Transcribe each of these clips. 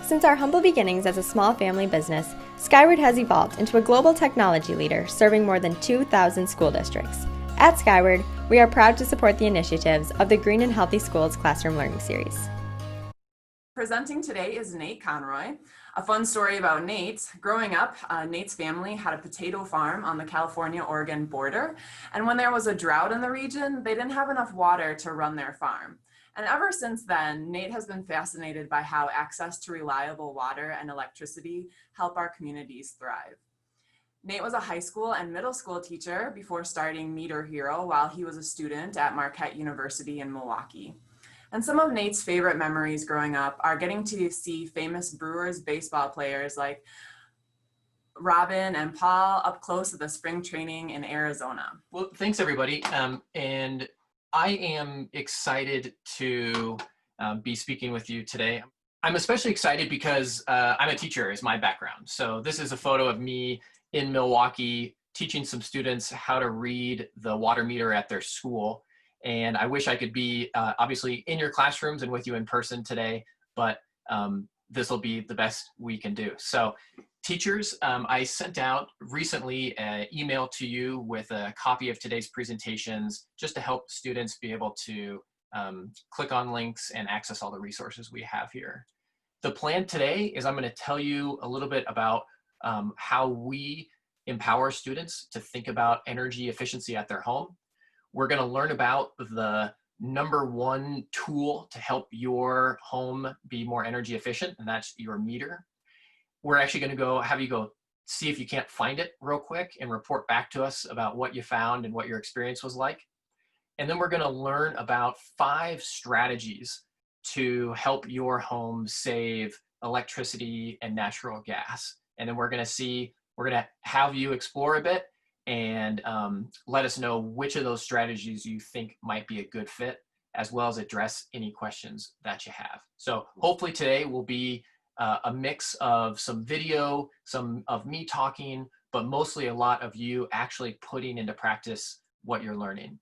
Since our humble beginnings as a small family business, Skyward has evolved into a global technology leader serving more than 2,000 school districts. At Skyward, we are proud to support the initiatives of the Green and Healthy Schools Classroom Learning Series. Presenting today is Nate Conroy. A fun story about Nate. Growing up, Nate's family had a potato farm on the California-Oregon border, and when there was a drought in the region, they didn't have enough water to run their farm. And ever since then, Nate has been fascinated by how access to reliable water and electricity help our communities thrive. Nate was a high school and middle school teacher before starting Meter Hero while he was a student at Marquette University in Milwaukee. And some of Nate's favorite memories growing up are getting to see famous Brewers baseball players like Robin and Paul up close at the spring training in Arizona. Well, thanks everybody. And I am excited to be speaking with you today. I'm especially excited because I'm a teacher is my background. So this is a photo of me in Milwaukee teaching some students how to read the water meter at their school. And I wish I could be obviously in your classrooms and with you in person today, but this will be the best we can do. So teachers, I sent out recently an email to you with a copy of today's presentations just to help students be able to click on links and access all the resources we have here. The plan today is I'm going to tell you a little bit about how we empower students to think about energy efficiency at their home. We're going to learn about the #1 tool to help your home be more energy efficient, and that's your meter. We're actually going to have you go see if you can't find it real quick and report back to us about what you found and what your experience was like. And then we're going to learn about 5 strategies to help your home save electricity and natural gas. And then we're going to have you explore a bit and let us know which of those strategies you think might be a good fit, as well as address any questions that you have. So hopefully today will be a mix of some video, some of me talking, but mostly a lot of you actually putting into practice what you're learning.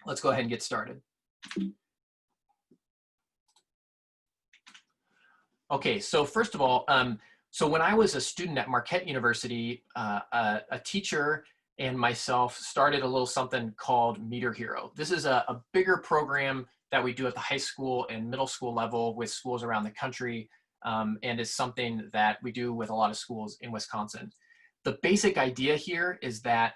Let's go ahead and get started. Okay, so first of all, so when I was a student at Marquette University, a teacher and myself started a little something called Meter Hero. This is a bigger program that we do at the high school and middle school level with schools around the country, and is something that we do with a lot of schools in Wisconsin. The basic idea here is that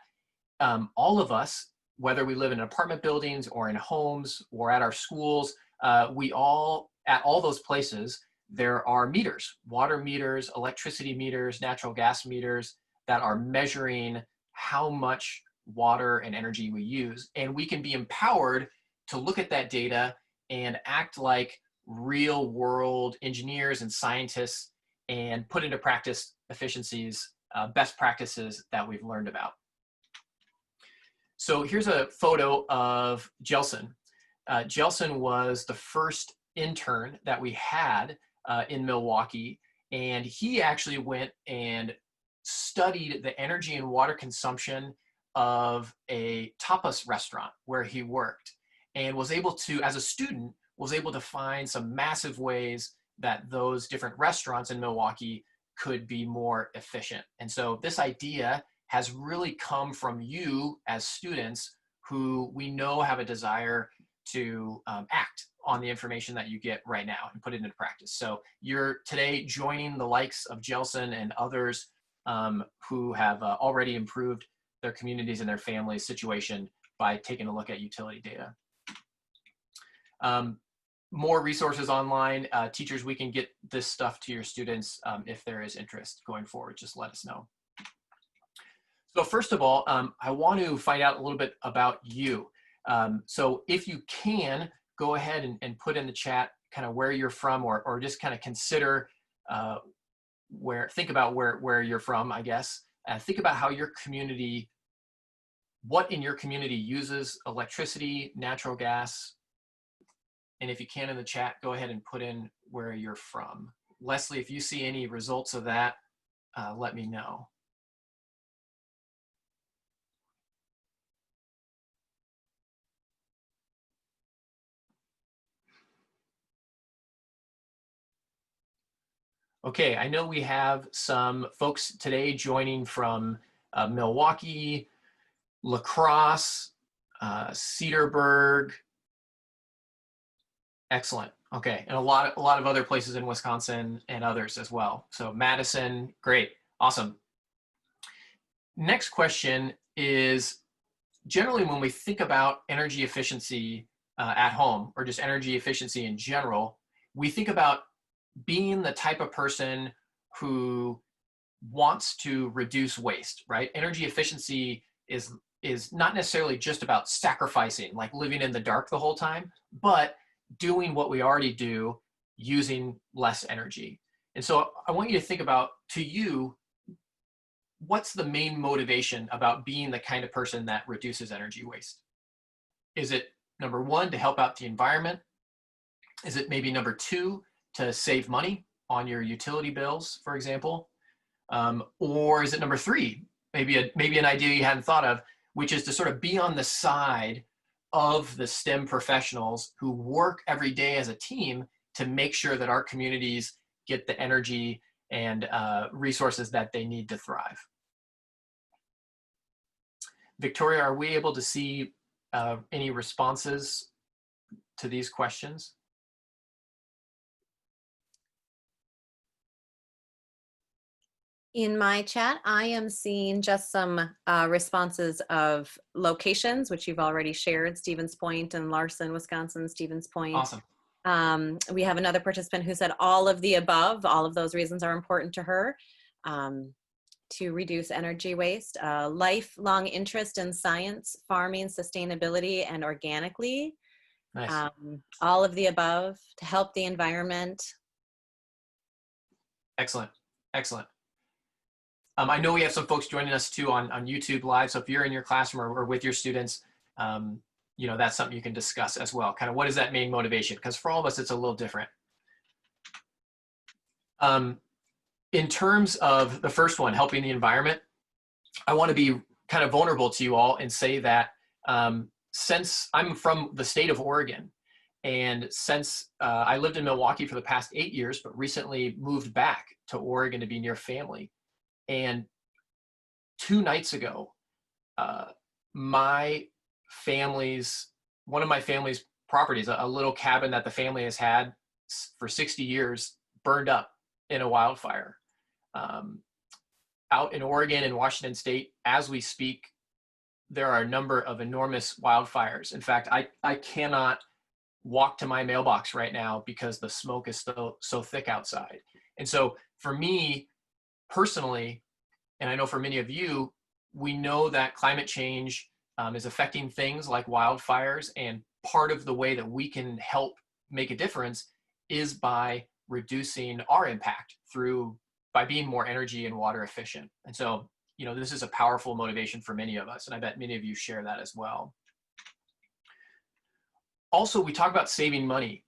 all of us, whether we live in apartment buildings or in homes or at our schools, at all those places, there are meters, water meters, electricity meters, natural gas meters that are measuring how much water and energy we use. And we can be empowered to look at that data and act like real world engineers and scientists and put into practice efficiencies, best practices that we've learned about. So here's a photo of Jelson. Jelson was the first intern that we had in Milwaukee, and he actually went and studied the energy and water consumption of a tapas restaurant where he worked, and was able to, as a student, was able to find some massive ways that those different restaurants in Milwaukee could be more efficient. And so this idea has really come from you as students who we know have a desire to act on the information that you get right now and put it into practice. So you're today joining the likes of Jelson and others who have already improved their communities and their families' situation by taking a look at utility data. More resources online. Teachers, we can get this stuff to your students if there is interest going forward. Just let us know. So first of all, I want to find out a little bit about you. So if you can, go ahead and put in the chat kind of where you're from, or just kind of consider think about where you're from, I guess. Think about how your community, what in your community uses electricity, natural gas. And if you can in the chat, go ahead and put in where you're from. Leslie, if you see any results of that, let me know. Okay, I know we have some folks today joining from Milwaukee, La Crosse, Cedarburg. Excellent. Okay, and a lot of other places in Wisconsin and others as well. So Madison, great, awesome. Next question is, generally when we think about energy efficiency at home, or just energy efficiency in general, we think about being the type of person who wants to reduce waste, right? Energy efficiency is not necessarily just about sacrificing, like living in the dark the whole time, but doing what we already do using less energy. And so I want you to think about, to you, what's the main motivation about being the kind of person that reduces energy waste? Is it number one, to help out the environment? Is it maybe number two, to save money on your utility bills, for example? Or is it number three, maybe an idea you hadn't thought of, which is to sort of be on the side of the STEM professionals who work every day as a team to make sure that our communities get the energy and resources that they need to thrive. Victoria, are we able to see any responses to these questions? In my chat, I am seeing just some responses of locations, which you've already shared, Stevens Point and Larson, Wisconsin, Stevens Point. Awesome. We have another participant who said all of the above, all of those reasons are important to her to reduce energy waste. Lifelong interest in science, farming, sustainability, and organically. Nice. All of the above to help the environment. Excellent. Excellent. I know we have some folks joining us too on YouTube Live. So if you're in your classroom or with your students, you know, that's something you can discuss as well. Kind of what is that main motivation? Because for all of us, it's a little different. In terms of the first one, helping the environment, I want to be kind of vulnerable to you all and say that since I'm from the state of Oregon, and since I lived in Milwaukee for the past 8 years, but recently moved back to Oregon to be near family. And 2 nights ago, one of my family's properties, a little cabin that the family has had for 60 years, burned up in a wildfire. Out in Oregon and Washington State, as we speak, there are a number of enormous wildfires. In fact, I cannot walk to my mailbox right now because the smoke is so thick outside. And so for me personally, and I know for many of you, we know that climate change is affecting things like wildfires, and part of the way that we can help make a difference is by reducing our impact by being more energy and water efficient. And so, you know, this is a powerful motivation for many of us, and I bet many of you share that as well. Also, we talk about saving money.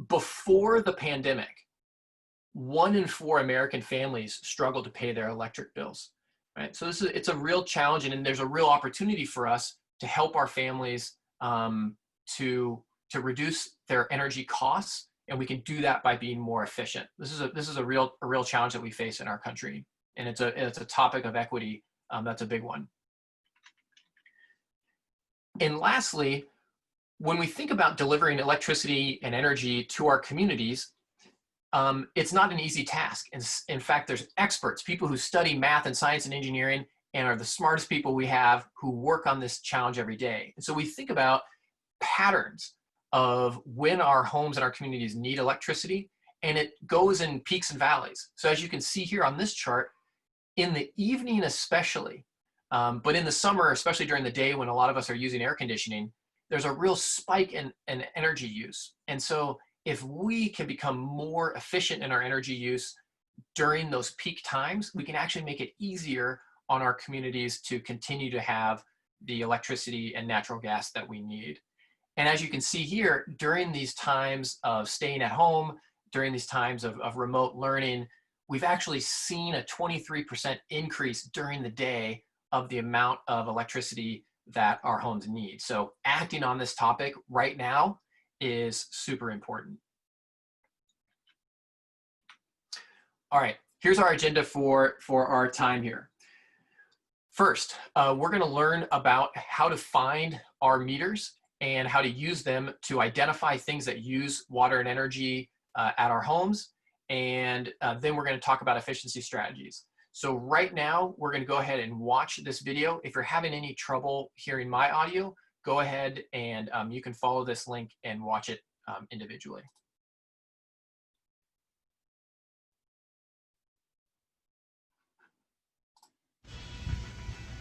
Before the pandemic, 1 in 4 American families struggle to pay their electric bills, right? So it's a real challenge, and there's a real opportunity for us to help our families to reduce their energy costs, and we can do that by being more efficient. This is a real challenge that we face in our country, and it's a topic of equity that's a big one. And lastly, when we think about delivering electricity and energy to our communities, it's not an easy task. In fact, there's experts, people who study math and science and engineering and are the smartest people we have who work on this challenge every day. And so we think about patterns of when our homes and our communities need electricity, and it goes in peaks and valleys. So as you can see here on this chart, in the evening especially, but in the summer, especially during the day when a lot of us are using air conditioning, there's a real spike in energy use. And so if we can become more efficient in our energy use during those peak times, we can actually make it easier on our communities to continue to have the electricity and natural gas that we need. And as you can see here, during these times of staying at home, during these times of remote learning, we've actually seen a 23% increase during the day of the amount of electricity that our homes need. So acting on this topic right now is super important. All right, here's our agenda for our time here. First, we're going to learn about how to find our meters and how to use them to identify things that use water and energy at our homes. And then we're going to talk about efficiency strategies. So right now, we're going to go ahead and watch this video. If you're having any trouble hearing my audio, go ahead and you can follow this link and watch it individually.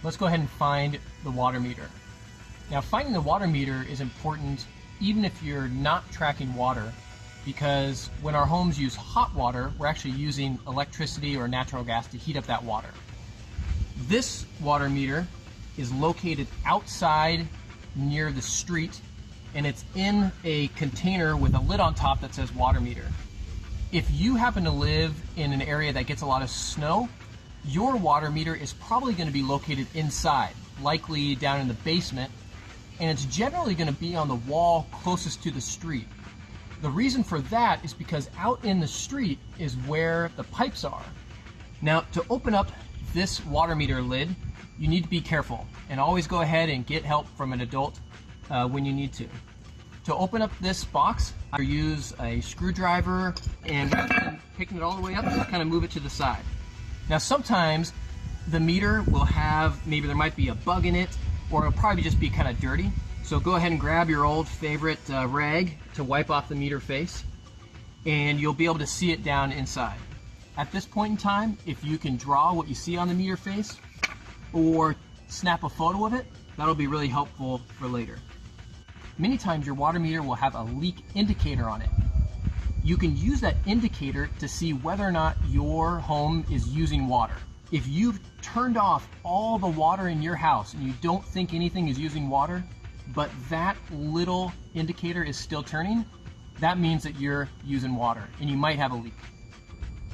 Let's go ahead and find the water meter. Now, finding the water meter is important even if you're not tracking water, because when our homes use hot water, we're actually using electricity or natural gas to heat up that water. This water meter is located outside near the street, and it's in a container with a lid on top that says water meter. If you happen to live in an area that gets a lot of snow, your water meter is probably going to be located inside, likely down in the basement, and it's generally going to be on the wall closest to the street. The reason for that is because out in the street is where the pipes are. Now, to open up this water meter lid, you need to be careful and always go ahead and get help from an adult when you need to. To open up this box, I use a screwdriver, and rather than picking it all the way up, just kind of move it to the side. Now, sometimes the meter will have, maybe there might be a bug in it, or it'll probably just be kind of dirty. So go ahead and grab your old favorite rag to wipe off the meter face, and you'll be able to see it down inside. At this point in time, if you can draw what you see on the meter face or snap a photo of it, that'll be really helpful for later. Many times your water meter will have a leak indicator on it. You can use that indicator to see whether or not your home is using water. If you've turned off all the water in your house and you don't think anything is using water, but that little indicator is still turning, that means that you're using water and you might have a leak.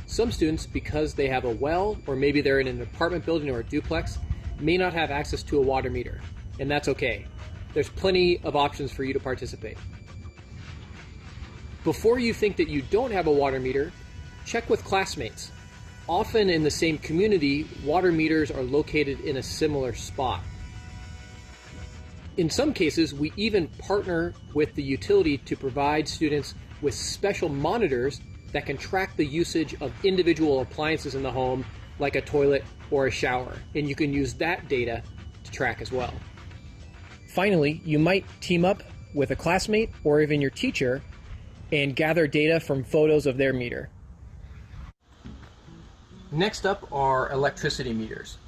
Some students, because they have a well, or maybe they're in an apartment building or a duplex, may not have access to a water meter, and that's okay. There's plenty of options for you to participate. Before you think that you don't have a water meter, check with classmates. Often in the same community, water meters are located in a similar spot. In some cases, we even partner with the utility to provide students with special monitors that can track the usage of individual appliances in the home, like a toilet or a shower, and you can use that data to track as well. Finally, you might team up with a classmate or even your teacher and gather data from photos of their meter. Next up are electricity meters.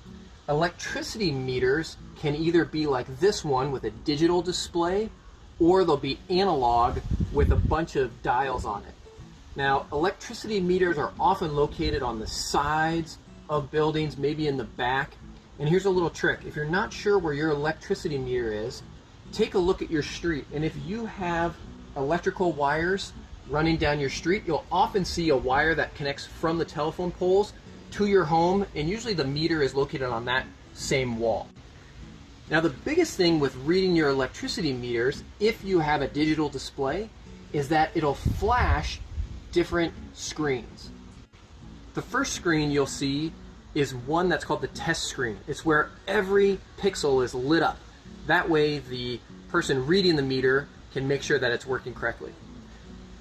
Electricity meters can either be like this one with a digital display, or they'll be analog with a bunch of dials on it. Now, electricity meters are often located on the sides of buildings, maybe in the back. And here's a little trick. If you're not sure where your electricity meter is, take a look at your street. And if you have electrical wires running down your street, you'll often see a wire that connects from the telephone poles to your home, and usually the meter is located on that same wall. Now, the biggest thing with reading your electricity meters, if you have a digital display, is that it'll flash different screens. The first screen you'll see is one that's called the test screen. It's where every pixel is lit up. That way the person reading the meter can make sure that it's working correctly.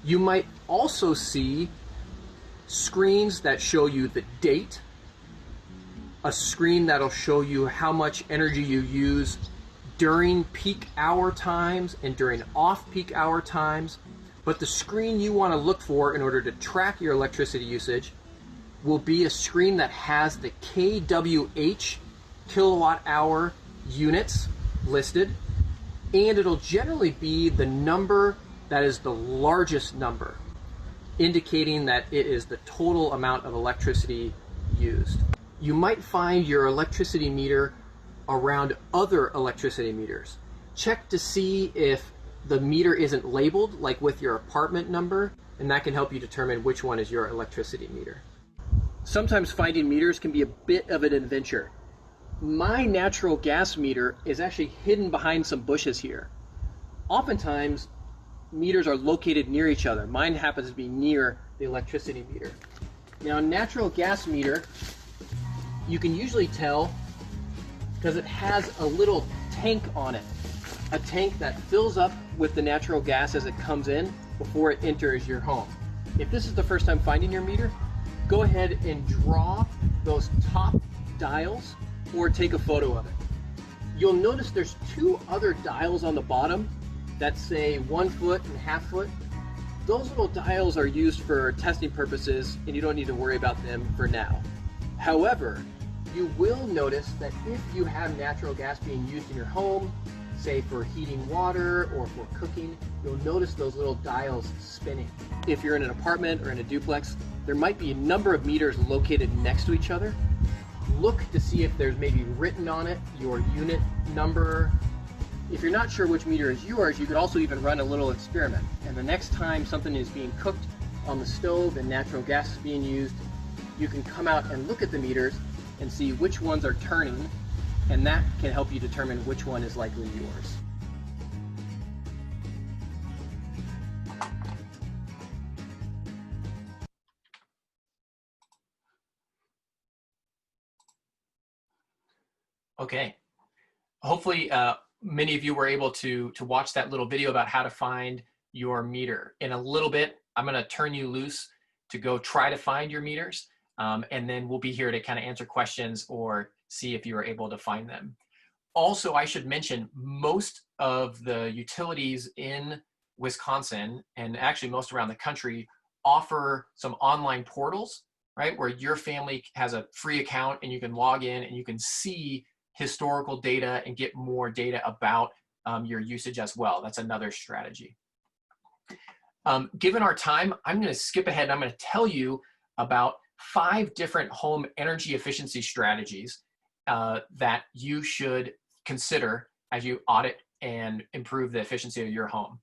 You might also see screens that show you the date, a screen that'll show you how much energy you use during peak hour times and during off-peak hour times. But the screen you want to look for in order to track your electricity usage will be a screen that has the kWh, kilowatt hour units listed, and it'll generally be the number that is the largest number, indicating that it is the total amount of electricity used. You might find your electricity meter around other electricity meters. Check to see if the meter isn't labeled, like with your apartment number, and that can help you determine which one is your electricity meter. Sometimes finding meters can be a bit of an adventure. My natural gas meter is actually hidden behind some bushes here. Oftentimes, meters are located near each other. Mine happens to be near the electricity meter. Now, natural gas meter, you can usually tell because it has a little tank on it. A tank that fills up with the natural gas as it comes in before it enters your home. If this is the first time finding your meter, go ahead and draw those top dials or take a photo of it. You'll notice there's two other dials on the bottom that say 1 foot and ½ foot. Those little dials are used for testing purposes and you don't need to worry about them for now. However, you will notice that if you have natural gas being used in your home, say for heating water or for cooking, you'll notice those little dials spinning. If you're in an apartment or in a duplex, there might be a number of meters located next to each other. Look to see if there's maybe written on it your unit number. If you're not sure which meter is yours, you could also even run a little experiment. And the next time something is being cooked on the stove and natural gas is being used, you can come out and look at the meters and see which ones are turning, and that can help you determine which one is likely yours. Okay, hopefully many of you were able to watch that little video about how to find your meter. In a little bit, I'm gonna turn you loose to go try to find your meters, and then we'll be here to kind of answer questions or see if you are able to find them. Also, I should mention, most of the utilities in Wisconsin, and actually most around the country, offer some online portals, right, where your family has a free account and you can log in and you can see historical data and get more data about your usage as well. That's another strategy. Given our time, I'm going to skip ahead and I'm going to tell you about 5 different home energy efficiency strategies that you should consider as you audit and improve the efficiency of your home.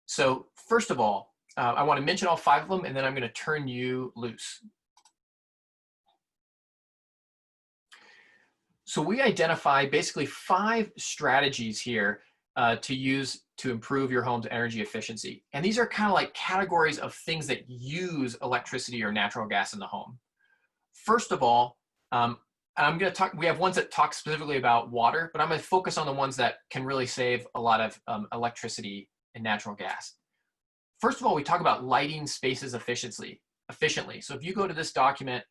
So first of all, I want to mention all 5 of them, and then I'm going to turn you loose. So we identify basically 5 strategies here to use to improve your home's energy efficiency. And these are kind of like categories of things that use electricity or natural gas in the home. First of all, I'm going to talk, we have ones that talk specifically about water, but I'm going to focus on the ones that can really save a lot of electricity and natural gas. First of all, we talk about lighting spaces efficiently. So if you go to this document,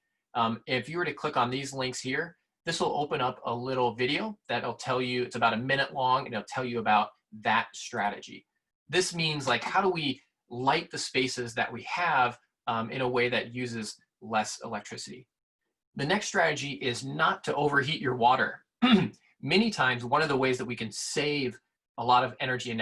if you were to click on these links here, this will open up a little video that'll tell you, it's about a minute long, and it'll tell you about that strategy. This means, like, how do we light the spaces that we have in a way that uses less electricity? The next strategy is not to overheat your water. Many times, one of the ways that we can save a lot of energy and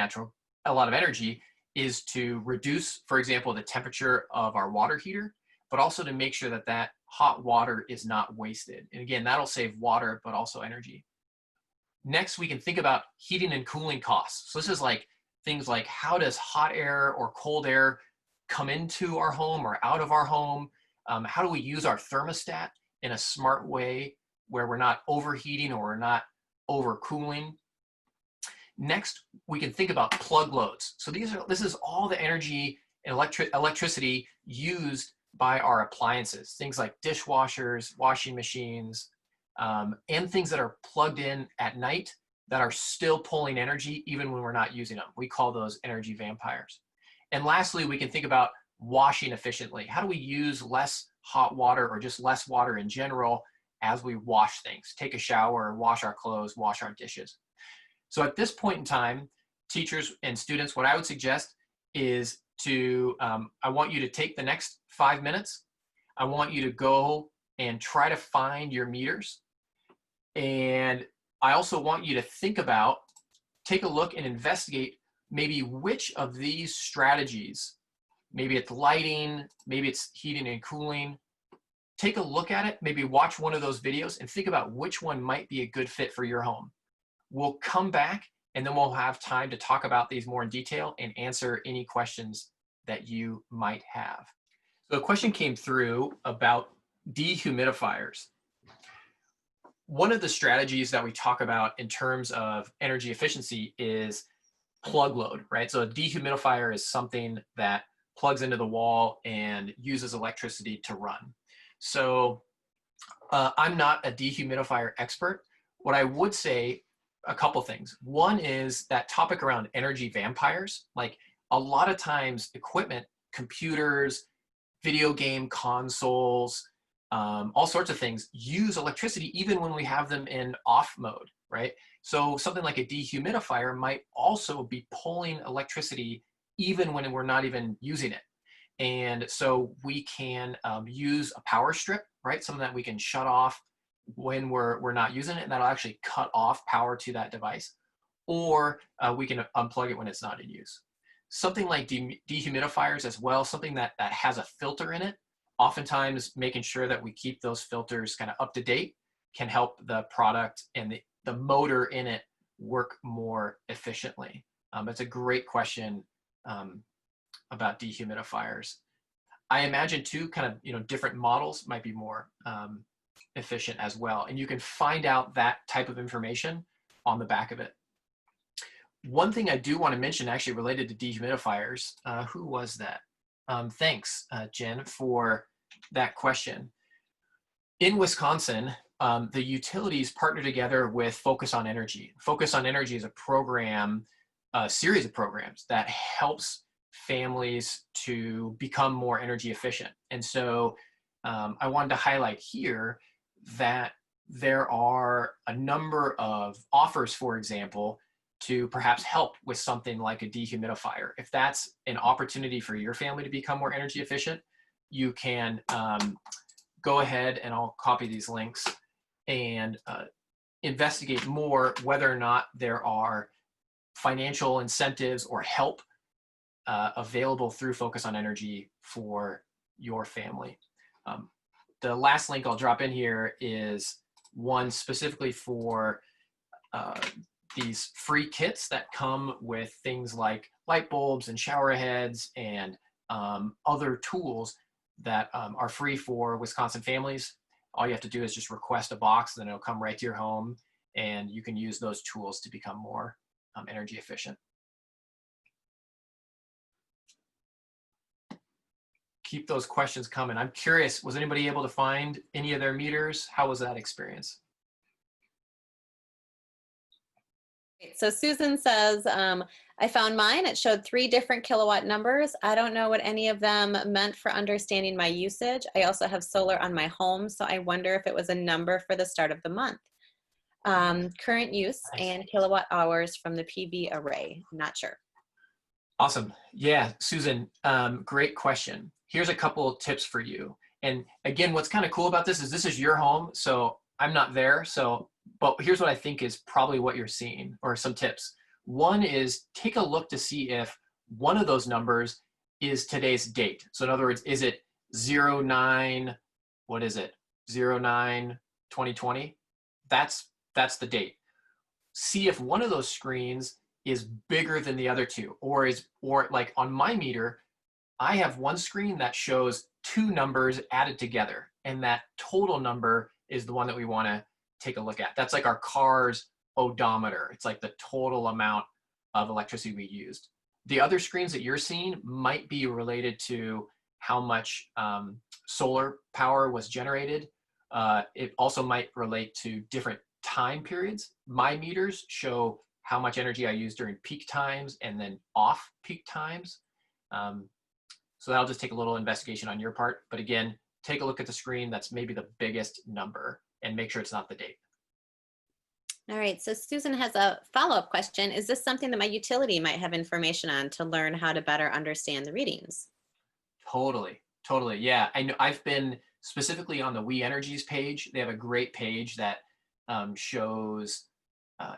a lot of energy is to reduce, for example, the temperature of our water heater, but also to make sure that that hot water is not wasted. And again, that'll save water, but also energy. Next, we can think about heating and cooling costs. So this is like things like, how does hot air or cold air come into our home or out of our home? How do we use our thermostat in a smart way where we're not overheating or we're not overcooling? Next, we can think about plug loads. So this is all the energy and electricity used by our appliances, things like dishwashers, washing machines, and things that are plugged in at night that are still pulling energy even when we're not using them. We call those energy vampires. And lastly, we can think about washing efficiently. How do we use less hot water or just less water in general as we wash things, take a shower, wash our clothes, wash our dishes? So at this point in time, teachers and students, what I would suggest is I want you to take the next 5 minutes. I want you to go and try to find your meters. And I also want you to take a look and investigate maybe which of these strategies, maybe it's lighting, maybe it's heating and cooling. Take a look at it, maybe watch one of those videos and think about which one might be a good fit for your home. We'll come back and then we'll have time to talk about these more in detail and answer any questions that you might have. So a question came through about dehumidifiers. One of the strategies that we talk about in terms of energy efficiency is plug load, right? So a dehumidifier is something that plugs into the wall and uses electricity to run. So I'm not a dehumidifier expert. What I would say, a couple things. One is that topic around energy vampires. Like a lot of times equipment, computers, video game consoles, all sorts of things use electricity even when we have them in off mode, right? So something like a dehumidifier might also be pulling electricity even when we're not even using it. And so we can use a power strip, right? Something that we can shut off when we're not using it, and that'll actually cut off power to that device. Or we can unplug it when it's not in use. Something like dehumidifiers as well, something that has a filter in it, oftentimes making sure that we keep those filters kind of up to date can help the product and the motor in it work more efficiently. It's a great question about dehumidifiers. I imagine too, kind of, different models might be more efficient as well. And you can find out that type of information on the back of it. One thing I do want to mention actually related to dehumidifiers, who was that? Thanks, Jen, for that question. In Wisconsin, the utilities partner together with Focus on Energy. Focus on Energy is a program, a series of programs that helps families to become more energy efficient. And so I wanted to highlight here that there are a number of offers, for example, to perhaps help with something like a dehumidifier. If that's an opportunity for your family to become more energy efficient, you can go ahead, and I'll copy these links, and investigate more whether or not there are financial incentives or help available through Focus on Energy for your family. The last link I'll drop in here is one specifically for these free kits that come with things like light bulbs and shower heads and other tools that are free for Wisconsin families. All you have to do is just request a box, and then it'll come right to your home, and you can use those tools to become more energy efficient. Keep those questions coming. I'm curious, was anybody able to find any of their meters? How was that experience? So Susan says, I found mine. It showed 3 different kilowatt numbers. I don't know what any of them meant for understanding my usage. I also have solar on my home, so I wonder if it was a number for the start of the month. Current use and kilowatt hours from the PV array. I'm not sure. Awesome. Yeah, Susan, great question. Here's a couple of tips for you. And again, what's kind of cool about this is your home, so I'm not there. But here's what I think is probably what you're seeing, or some tips. One is take a look to see if one of those numbers is today's date. So in other words, is it 09, what is it? 09/2020? That's the date. See if one of those screens is bigger than the other two, or like on my meter, I have one screen that shows 2 numbers added together, and that total number is the one that we want to take a look at. That's like our car's odometer. It's like the total amount of electricity we used. The other screens that you're seeing might be related to how much solar power was generated. It also might relate to different time periods. My meters show how much energy I use during peak times and then off peak times. So that'll just take a little investigation on your part. But again, take a look at the screen that's maybe the biggest number and make sure it's not the date. All right, so Susan has a follow-up question. Is this something that my utility might have information on to learn how to better understand the readings? Totally. Yeah, I know. I've been specifically on the We Energies page. They have a great page that shows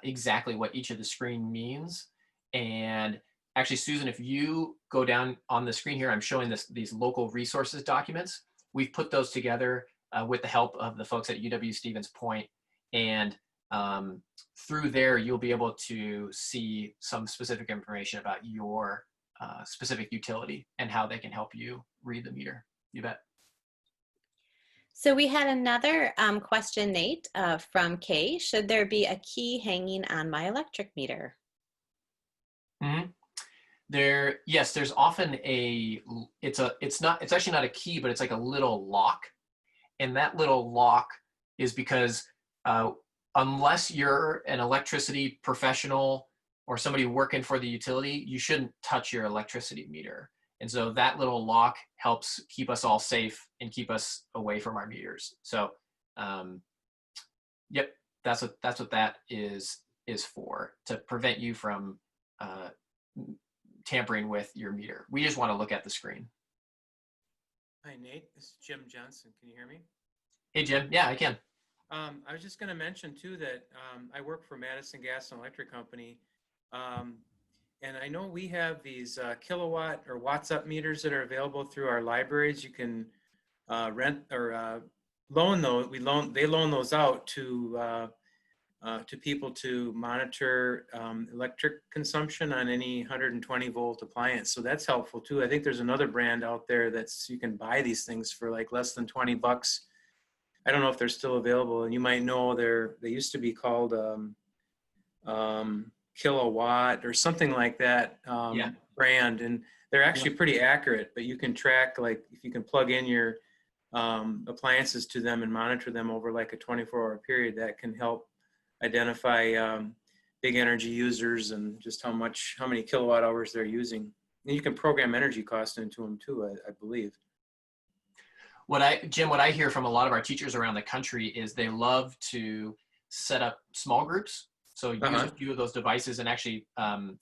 exactly what each of the screen means. And actually, Susan, if you go down on the screen here, I'm showing these local resources documents. We've put those together with the help of the folks at UW-Stevens Point. And through there, you'll be able to see some specific information about your specific utility and how they can help you read the meter. You bet. So we had another question, Nate, from Kay. Should there be a key hanging on my electric meter? Mm-hmm. Yes, there's often it's actually not a key, but it's like a little lock. And that little lock is because unless you're an electricity professional or somebody working for the utility, you shouldn't touch your electricity meter. And so that little lock helps keep us all safe and keep us away from our meters. So, yep, that's what that is for, to prevent you from tampering with your meter. We just want to look at the screen. Hi, Nate. This is Jim Johnson. Can you hear me? Hey, Jim. Yeah, I can. I was just going to mention, too, that I work for Madison Gas and Electric Company. And I know we have these kilowatt or watts up meters that are available through our libraries. You can rent or loan those. They loan those out to people to monitor electric consumption on any 120 volt appliance. So that's helpful too. I think there's another brand out there you can buy these things for like less than $20. I don't know if they're still available, and you might know they used to be called Kilowatt or something like that brand, and they're actually pretty accurate. But you can track, like, if you can plug in your appliances to them and monitor them over like a 24-hour period, that can help identify big energy users and just how many kilowatt hours they're using. And you can program energy cost into them too, I believe. Jim, what I hear from a lot of our teachers around the country is they love to set up small groups. So use a few of those devices, and actually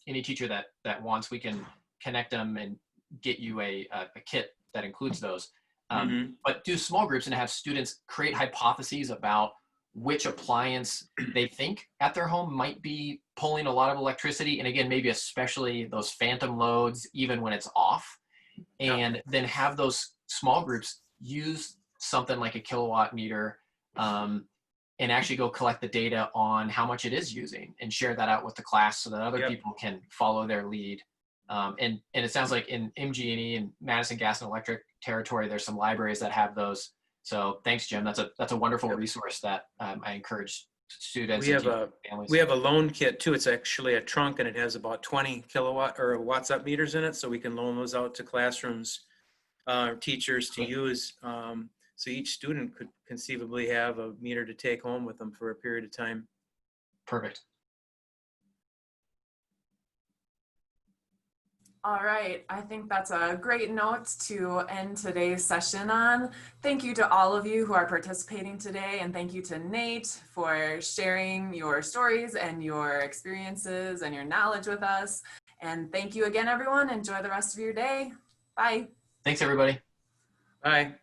any teacher that wants, we can connect them and get you a kit that includes those. But do small groups and have students create hypotheses about which appliance they think at their home might be pulling a lot of electricity. And again, maybe especially those phantom loads, even when it's off. And then have those small groups use something like a kilowatt meter and actually go collect the data on how much it is using and share that out with the class so that other people can follow their lead. And it sounds like in MG&E and Madison Gas and Electric territory, there's some libraries that have those. So thanks, Jim. That's a wonderful resource that I encourage students and families. We have a loan kit too. It's actually a trunk, and it has about 20 kilowatt or watts up meters in it. So we can loan those out to classrooms, teachers to use. So each student could conceivably have a meter to take home with them for a period of time. Perfect. All right, I think that's a great note to end today's session on. Thank you to all of you who are participating today, and thank you to Nate for sharing your stories and your experiences and your knowledge with us. And thank you again, everyone. Enjoy the rest of your day. Bye. Thanks, everybody. Bye.